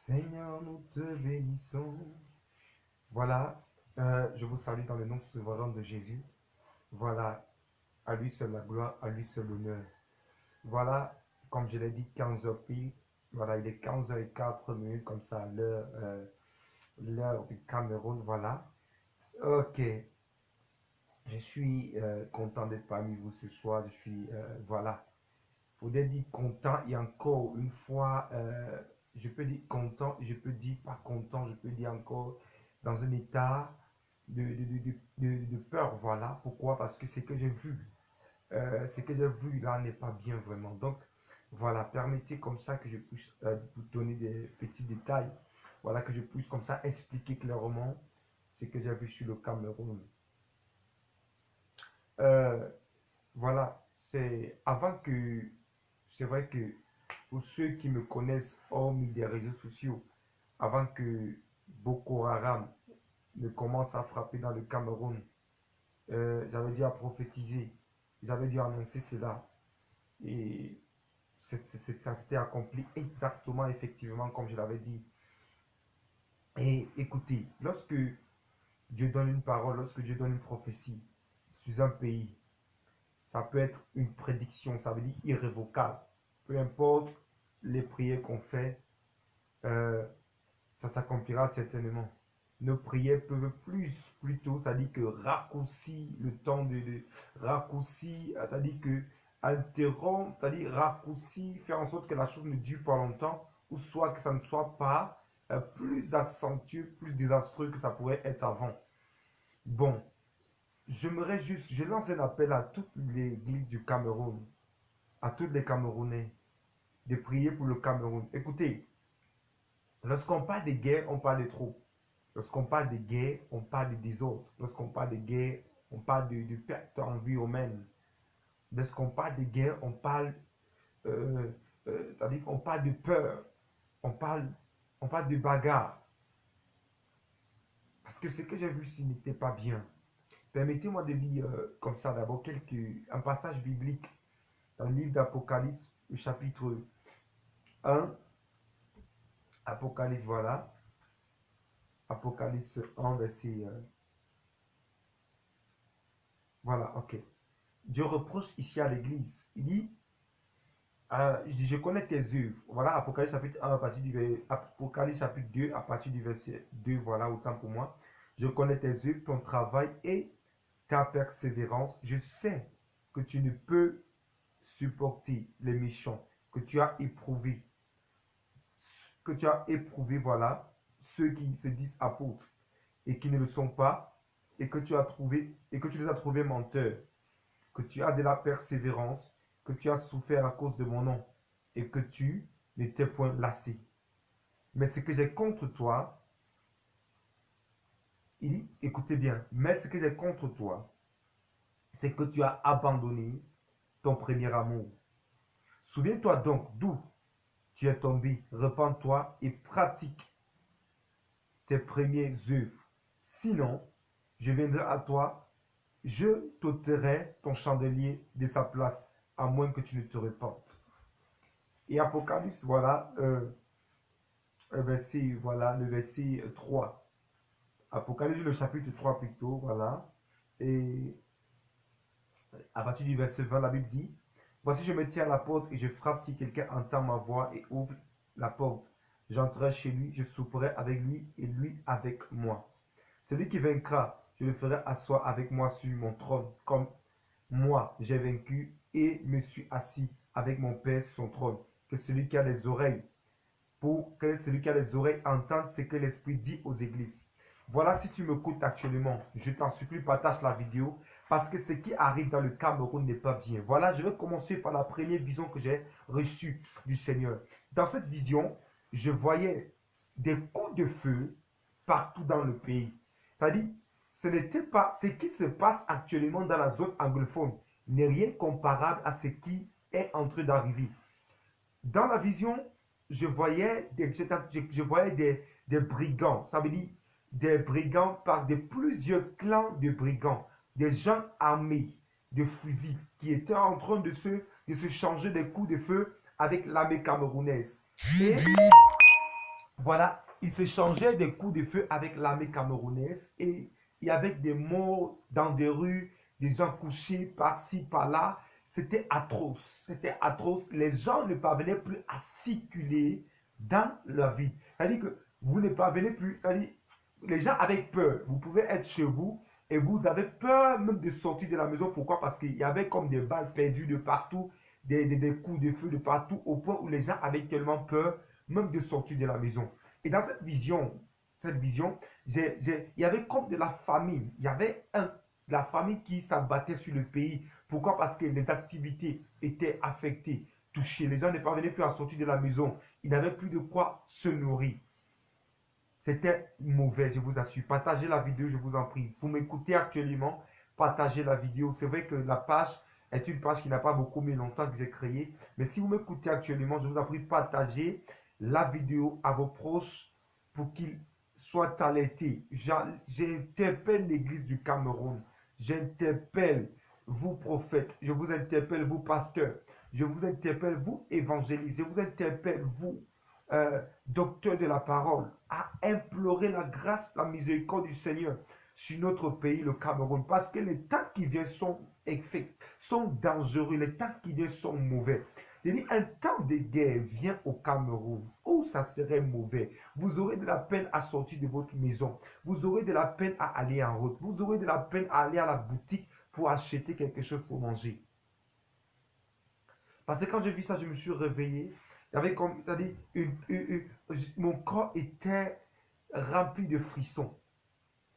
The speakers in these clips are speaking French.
Seigneur, nous te bénissons. Voilà, je vous salue dans le nom souverain de Jésus. Voilà, à lui seul la gloire, à lui seul l'honneur. Voilà, comme je l'ai dit, 15 heures pile. Voilà, il est 15h04 comme ça, l'heure du Cameroun. Voilà. Ok, je suis content d'être parmi vous ce soir. Je suis, voilà, faudrait dire content et encore une fois, je peux dire content, je peux dire pas content, je peux dire encore dans un état de peur, voilà. Pourquoi? Parce que ce que j'ai vu là n'est pas bien vraiment. Donc, voilà, permettez comme ça que je puisse vous donner des petits détails, voilà, que je puisse comme ça expliquer clairement ce que j'ai vu sur le Cameroun. Euh, voilà, c'est avant que, c'est vrai que pour ceux qui me connaissent hors des réseaux sociaux, avant que Boko Haram ne commence à frapper dans le Cameroun, j'avais dû à prophétiser, j'avais dû annoncer cela. Et ça s'était accompli exactement, effectivement, comme je l'avais dit. Et écoutez, lorsque Dieu donne une parole, lorsque Dieu donne une prophétie sur un pays, ça peut être une prédiction, ça veut dire irrévocable. Peu importe les prières qu'on fait, euh, ça s'accomplira certainement. Nos prières peuvent plutôt, c'est-à-dire que raccourcir le temps raccourcir, c'est-à-dire que interrompre, c'est-à-dire raccourcir, faire en sorte que la chose ne dure pas longtemps, ou soit que ça ne soit pas plus accentué, plus désastreux que ça pourrait être avant. Bon, j'aimerais juste, je lance un appel à toute l'église du Cameroun, à tous les Camerounais, de prier pour le Cameroun. Écoutez, lorsqu'on parle de guerre, on parle de trop. Lorsqu'on parle de guerre, on parle de désordre. Lorsqu'on parle de guerre, on parle de perte en vie humaine. Lorsqu'on parle de guerre, on parle, euh, c'est-à-dire qu'on parle de peur. On parle, on parle de bagarre. Parce que ce que j'ai vu, ce n'était pas bien. Permettez-moi de lire comme ça d'abord un passage biblique dans le livre d'Apocalypse, le chapitre 1. Apocalypse, voilà. Apocalypse 1, verset. Voilà, ok. Dieu reproche ici à l'église. Il dit, je connais tes œuvres. Voilà, Apocalypse chapitre 1 à partir Apocalypse chapitre 2 à partir du verset 2. Voilà, autant pour moi. Je connais tes œuvres, ton travail et ta persévérance. Je sais que tu ne peux supporter les méchants, que tu as éprouvé, voilà, ceux qui se disent apôtres et qui ne le sont pas, et que tu les as trouvés menteurs, que tu as de la persévérance, que tu as souffert à cause de mon nom, et que tu n'étais point lassé. Mais ce que j'ai contre toi, il dit, écoutez bien, mais ce que j'ai contre toi, c'est que tu as abandonné ton premier amour. Souviens-toi donc d'où tu es tombé, repens-toi et pratique tes premières œuvres. Sinon, je viendrai à toi, je t'ôterai ton chandelier de sa place, à moins que tu ne te repentes. Et Apocalypse, voilà, le verset 3. Apocalypse, le chapitre 3 plutôt, voilà. Et à partir du verset 20, la Bible dit, voici, je me tiens à la porte et je frappe. Si quelqu'un entend ma voix et ouvre la porte, j'entrerai chez lui, je souperai avec lui et lui avec moi. Celui qui vaincra, je le ferai asseoir avec moi sur mon trône, comme moi j'ai vaincu et me suis assis avec mon Père sur son trône. Que celui qui a les oreilles, pour que celui qui a les oreilles entende ce que l'Esprit dit aux églises. Voilà, si tu m'écoutes actuellement, je t'en supplie, partage la vidéo parce que ce qui arrive dans le Cameroun n'est pas bien. Voilà, je vais commencer par la première vision que j'ai reçue du Seigneur. Dans cette vision, je voyais des coups de feu partout dans le pays. C'est-à-dire, ce n'était pas ce qui se passe actuellement dans la zone anglophone, n'est rien comparable à ce qui est en train d'arriver. Dans la vision, je voyais des brigands, ça veut dire des brigands par plusieurs clans de brigands, des gens armés de fusils qui étaient en train de se changer des coups de feu avec l'armée camerounaise. Et voilà, ils s'échangeaient des coups de feu avec l'armée camerounaise et il y avait des morts dans des rues, des gens couchés par-ci, par-là. C'était atroce, c'était atroce. Les gens ne parvenaient plus à circuler dans la ville. C'est-à-dire que vous ne parvenez plus, c'est-à-dire les gens avaient peur. Vous pouvez être chez vous et vous avez peur même de sortir de la maison. Pourquoi? Parce qu'il y avait comme des balles perdues de partout, des coups de feu de partout, au point où les gens avaient tellement peur même de sortir de la maison. Et dans cette vision, il y avait comme de la famine. Il y avait de la famine qui s'abattait sur le pays. Pourquoi? Parce que les activités étaient affectées, touchées. Les gens ne parvenaient plus à sortir de la maison. Ils n'avaient plus de quoi se nourrir. C'était mauvais, je vous assure. Partagez la vidéo, je vous en prie. Vous m'écoutez actuellement, partagez la vidéo. C'est vrai que la page est une page qui n'a pas beaucoup mis longtemps que j'ai créée. Mais si vous m'écoutez actuellement, je vous en prie, partagez la vidéo à vos proches pour qu'ils soient alertés. J'interpelle l'église du Cameroun. J'interpelle vous prophètes. Je vous interpelle vous pasteurs. Je vous interpelle vous évangélistes. Je vous interpelle vous docteurs de la parole, à implorer la grâce, la miséricorde du Seigneur sur notre pays, le Cameroun. Parce que les temps qui viennent sont dangereux, les temps qui viennent sont mauvais. Un temps de guerre vient au Cameroun. Oh, ça serait mauvais. Vous aurez de la peine à sortir de votre maison. Vous aurez de la peine à aller en route. Vous aurez de la peine à aller à la boutique pour acheter quelque chose pour manger. Parce que quand j'ai vu ça, je me suis réveillé. Il y avait comme, c'est-à-dire, mon corps était rempli de frissons.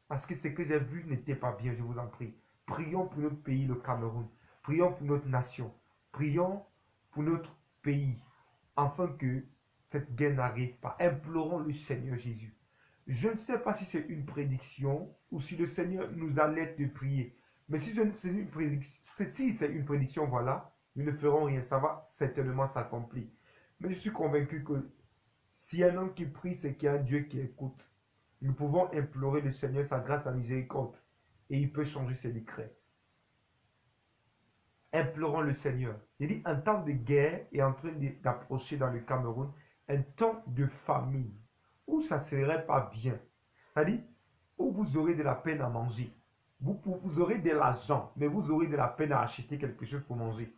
Parce que ce que j'ai vu n'était pas bien, je vous en prie. Prions pour notre pays, le Cameroun. Prions pour notre nation. Prions pour notre pays. Afin que cette guerre n'arrive pas. Implorons le Seigneur Jésus. Je ne sais pas si c'est une prédiction ou si le Seigneur nous alerte de prier. Mais si c'est une prédiction, voilà, nous ne ferons rien. Ça va certainement s'accomplir. Mais je suis convaincu que si un homme qui prie, c'est qu'il y a un Dieu qui écoute. Nous pouvons implorer le Seigneur sa grâce, sa miséricorde. Et il peut changer ses décrets. Implorons le Seigneur. Il dit, un temps de guerre est en train d'approcher dans le Cameroun. Un temps de famine. Où ça ne serait pas bien. C'est-à-dire, où vous aurez de la peine à manger. Vous aurez de l'argent, mais vous aurez de la peine à acheter quelque chose pour manger.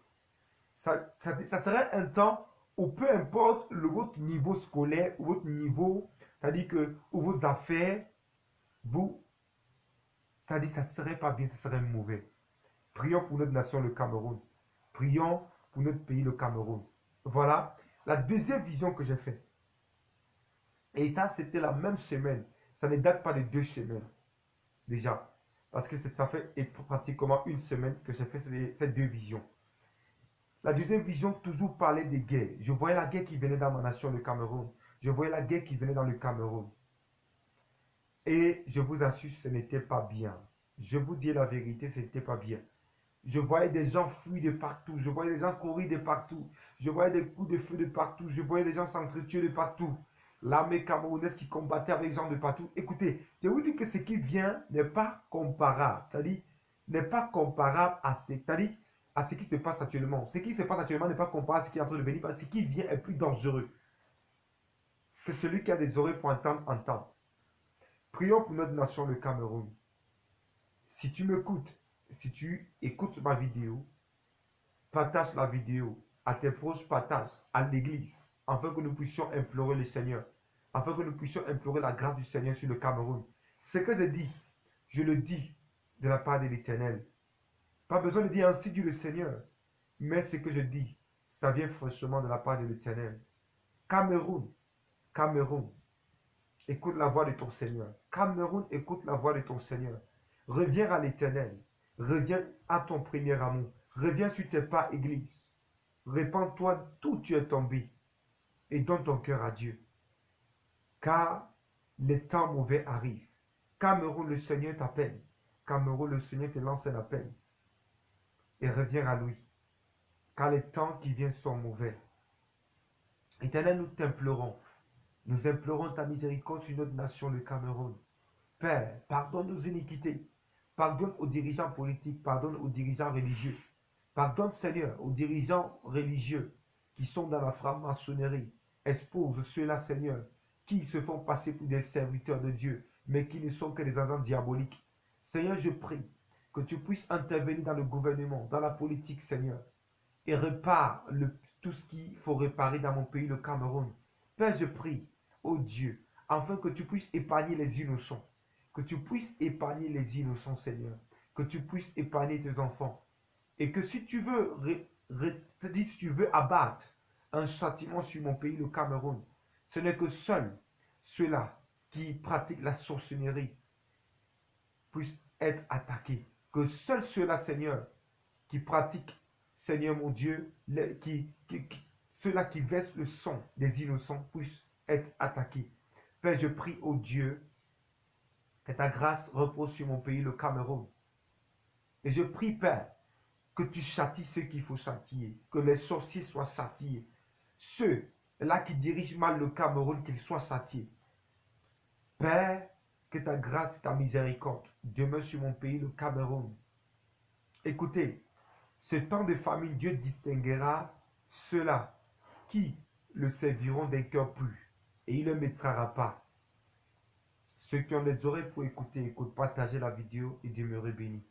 Ça serait un temps où peu importe votre niveau scolaire, ou votre niveau, c'est-à-dire que ou vos affaires, c'est-à-dire ça ne serait pas bien, ça serait mauvais. Prions pour notre nation, le Cameroun. Prions pour notre pays, le Cameroun. Voilà la deuxième vision que j'ai faite. Et ça, c'était la même semaine. Ça ne date pas de 2 semaines déjà. Parce que ça fait pratiquement une semaine que j'ai fait ces 2 visions. La deuxième vision toujours parlait des guerres. Je voyais la guerre qui venait dans ma nation, le Cameroun. Je voyais la guerre qui venait dans le Cameroun. Et je vous assure, ce n'était pas bien. Je vous dis la vérité, ce n'était pas bien. Je voyais des gens fuir de partout. Je voyais des gens courir de partout. Je voyais des coups de feu de partout. Je voyais des gens s'entretuer de partout. L'armée camerounaise qui combattait avec les gens de partout. Écoutez, je vous dis que ce qui vient n'est pas comparable. C'est-à-dire, n'est pas comparable à ce qui se passe actuellement. Ce qui se passe actuellement n'est pas comparable à ce qui est en train de venir. Parce que ce qui vient est plus dangereux. Que celui qui a des oreilles pour entendre, entend. Prions pour notre nation, le Cameroun. Si tu m'écoutes, si tu écoutes ma vidéo, partage la vidéo à tes proches, partage à l'église, afin que nous puissions implorer le Seigneur, afin que nous puissions implorer la grâce du Seigneur sur le Cameroun. Ce que je le dis de la part de l'Éternel. Pas besoin de dire ainsi dit le Seigneur, mais ce que je dis, ça vient franchement de la part de l'Éternel. Cameroun, Cameroun, écoute la voix de ton Seigneur. Cameroun, écoute la voix de ton Seigneur. Reviens à l'Éternel. Reviens à ton premier amour. Reviens sur tes pas, Église. Répands-toi d'où tu es tombé et donne ton cœur à Dieu. Car les temps mauvais arrivent. Cameroun, le Seigneur t'appelle. Cameroun, le Seigneur te lance un appel. Et reviens à lui. Car les temps qui viennent sont mauvais. Éternel, nous t'implorons. Nous implorons ta miséricorde sur notre nation, le Cameroun. Père, pardonne nos iniquités. Pardonne aux dirigeants politiques, pardonne aux dirigeants religieux. Pardonne, Seigneur, aux dirigeants religieux qui sont dans la franc-maçonnerie. Expose ceux-là, Seigneur, qui se font passer pour des serviteurs de Dieu, mais qui ne sont que des agents diaboliques. Seigneur, je prie que tu puisses intervenir dans le gouvernement, dans la politique, Seigneur, et répare tout ce qu'il faut réparer dans mon pays, le Cameroun. Père, je prie, ô Dieu, afin que tu puisses épargner les innocents, que tu puisses épargner les innocents, Seigneur, que tu puisses épargner tes enfants, et que si tu veux, si tu veux abattre un châtiment sur mon pays, le Cameroun, ce n'est que seuls ceux-là qui pratiquent la sorcellerie puissent être attaqués. Que seuls ceux-là, Seigneur, qui pratiquent, Seigneur mon Dieu, ceux-là qui versent le sang des innocents puissent être attaqués. Père, je prie au Dieu que ta grâce repose sur mon pays, le Cameroun. Et je prie, Père, que tu châties ceux qu'il faut châtier, que les sorciers soient châtiés. Ceux-là qui dirigent mal le Cameroun, qu'ils soient châtiés. Père, que ta grâce, ta miséricorde demeure sur mon pays, le Cameroun. Écoutez, ce temps de famine, Dieu distinguera ceux-là qui le serviront d'un cœur pur, et il ne le mettra à part. Ceux qui ont les oreilles pour écouter, écoute, partagez la vidéo et demeurez bénis.